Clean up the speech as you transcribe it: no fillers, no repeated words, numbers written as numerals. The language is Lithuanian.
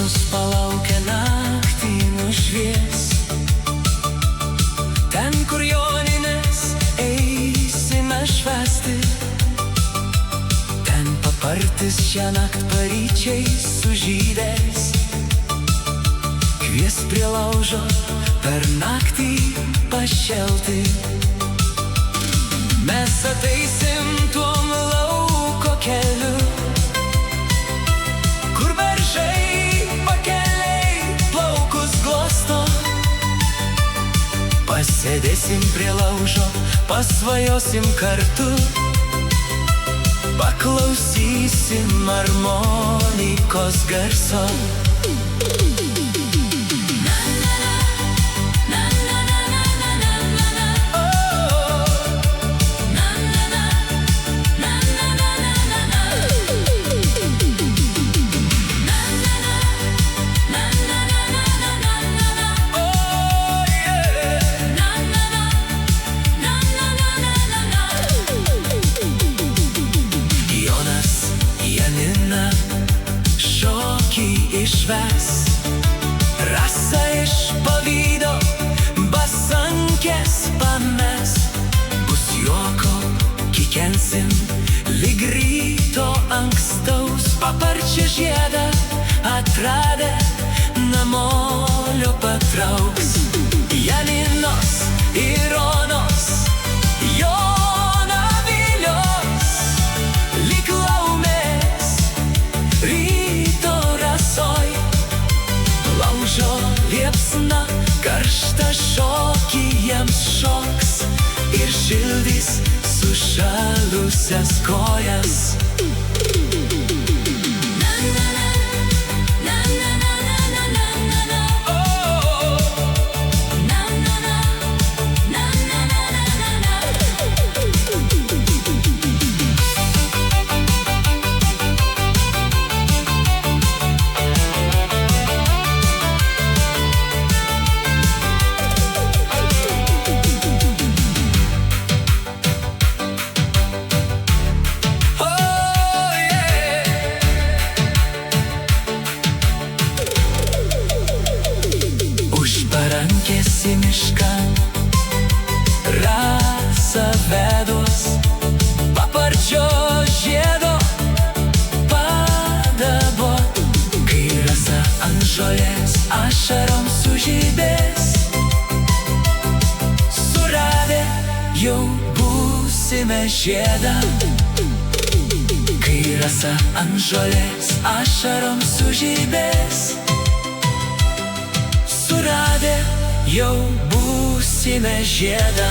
visus palaukia naktį nušvies. Ten, kur joninės eisime švęsti, ten papartis šiąnakt paryčiais sužydės. Kvies prie laužo per naktį pašelti. Mes ateisim tuom lauko keliu, kur beržai pakeliai plaukus glosto. Pasėdėsim prie laužo, pasvajosim kartu, paklausysim armonikos garso. Išves Rasa iš pavydo basankės pames. Bus juoko, kikensim lyg ryto ankstaus. Paparčio žiedą atradę namolio patrauks. Janinos ir Onos Joną vilios lyg laumės ryto rasoj. Laužo liepsna karštą šokį jiems šoks ir šildys sušalusias kojas. Parankės į mišką Rasa vedos, paparčio žiedo padabot. Kai Rasa ant žolės ašarom sužydės, suradę jau būsime žiedą. Kai Rasa ant žolės ašarom sužydės, suradę jau būsime žiedą.